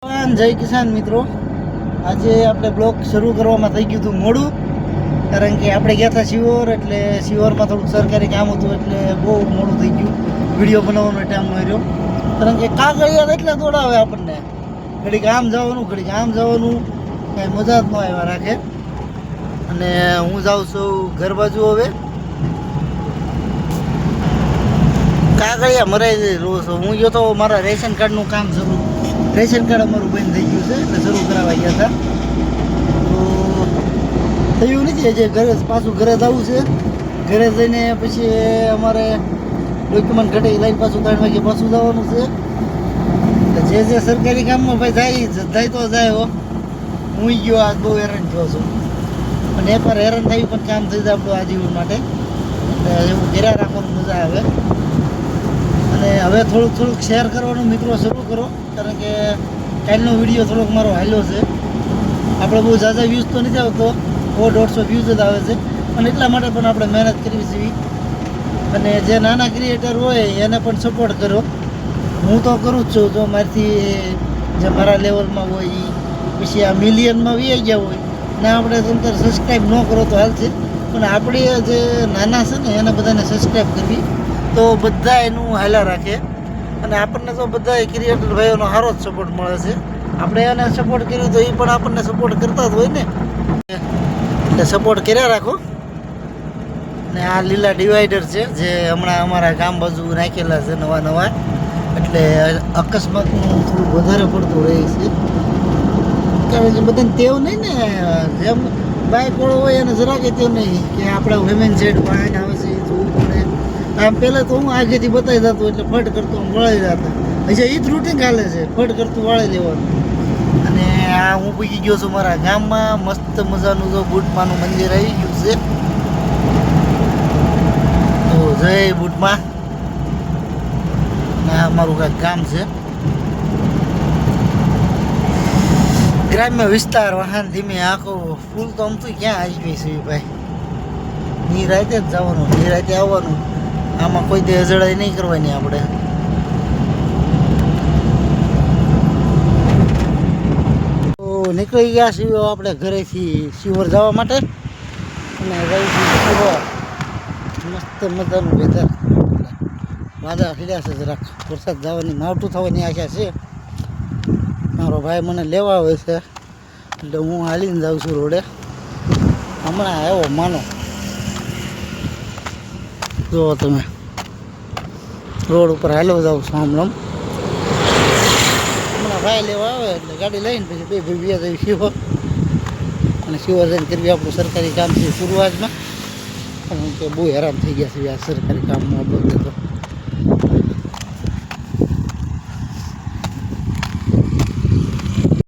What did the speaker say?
જય કિસાન મિત્રો, આજે આપણે બ્લોગ શરૂ કરવામાં થઈ ગયું હતું મોડું, કારણ કે આપણે ગયા હતા શિહોર. એટલે શિહોરમાં થોડુંક સરકારી કામ હતું એટલે બહુ મોડું થઈ ગયું. વિડીયો બનાવવાનો ટાઈમ ન રહ્યો, કારણ કે કાગળિયા એટલે દોડાવે આપણને. ઘડીક આમ જવાનું ઘડીક આમ જવાનું, કાંઈ મજા જ ન આવ્યા રાખે. અને હું જાઉં છું ઘર બાજુ. હવે કાગળિયા મરાઈ રહ્યો છું. હું ગયો તો મારા રેશન કાર્ડનું કામ શરૂ. રેશન કાર્ડ અમારું બંધ થઈ ગયું છે એટલે શરૂ કરાવવા ગયા હતા. તો થયું નથી, જે ઘરે પાછું ઘરે જવું છે. ઘરે જઈને પછી અમારે ડોક્યુમેન્ટ ઘટે લઈને પાછું 3 વાગે પાછું જવાનું છે. એટલે જે સરકારી કામમાં ભાઈ જાય તો જાય. હું ગયો આજ બહુ હેરાન થયો છું, અને એકવાર હેરાન થયું પણ કામ થઈ જાય આપણું આજીવન માટે. એટલે એવું ઘેરા રાખવાનું મજા આવે. અને હવે થોડુંક શેર કરવાનું મિત્રો શરૂ કરો, કારણ કે કાલનો વિડીયો થોડોક મારો હાલ્યો છે. આપણે બહુ ઝાઝા વ્યૂઝ તો નથી આવતો, 100-150 વ્યૂઝ જ આવે છે. અને એટલા માટે પણ આપણે મહેનત કરવી જોઈએ. અને જે નાના ક્રિએટર હોય એને પણ સપોર્ટ કરો. હું તો કરું જ છું. જો મારાથી જે મારા લેવલમાં હોય એ પછી આ મિલિયનમાં વી ગયા હોય ને આપણે તંતર સબસ્ક્રાઈબ ન કરો તો હાલશે, પણ આપણે જે નાના છે ને એને બધાને સબસ્ક્રાઈબ કરવી, તો બધા એનું હાલ્યા રાખે. અને આપણને તો બધા ક્રિએટર ભાઈઓનો સારો જ સપોર્ટ મળે છે. આપણે એને સપોર્ટ કર્યો તો એ પણ આપણને સપોર્ટ કરતા જ હોય ને, એટલે સપોર્ટ કર્યા રાખો. ને આ લીલા ડિવાઈડર છે જે હમણાં અમારા ગામ બાજુ નાખેલા છે નવા, એટલે અકસ્માતનું થોડું વધારે પડતું રહે છે. કારણ કે બધાને ટેવ નહીં ને, જેમ બાઇક વાળો હોય એને જરાકે ટેવ નહીં કે આપણે વુમેન સાઈડ વાહન આવે છે એ જોવું પડે. આમ પહેલાં તો હું આગેથી બતાવી જતો એટલે ફટ કરતો વળાવી જતા. હજી એ જ રૂટીન ચાલે છે, ફટ કરતું વાળી લેવાનું. અને આ હું પૂગી ગયો છું મારા ગામમાં. મસ્ત મજાનું જો બુટમાનું મંદિર આવી ગયું છે. તો જય બુટમા. આ મારું કાંઈક ગામ છે, ગ્રામ્ય વિસ્તાર. વાહન ધીમે આખો ફૂલ તો આમ તો ક્યાં આવી ગઈ છે ભાઈ. નિરાતે જ જવાનું, નિરાતે આવવાનું. આમાં કોઈ દે અજડાઈ નહીં કરવાની આપણે. તો નીકળી ગયા છીએ આપણે ઘરેથી શિહોર જવા માટે. અને જઈશું શિહોર. મસ્ત મજાનું વેધર, વાદળા ખીલ્યા છે. જરાક વરસાદ જવાની માવઠું થવાની આશા છે. મારો ભાઈ મને લેવા આવે છે એટલે હું હાલીને જાઉં છું રોડે. હમણાં આવ્યો માનો, જુઓ તમે, રોડ ઉપર હાલો જાઉં છું હમણાં. હમણાં ભાઈ લેવા આવે એટલે ગાડી લઈને પછી બે ભાઈ જઈએ શિહોર. અને શિહોર જઈને કરવી આપણું સરકારી કામ છે શરૂઆતમાં, કારણ કે બહુ હેરાન થઈ ગયા છે આ સરકારી કામમાં બધે. તો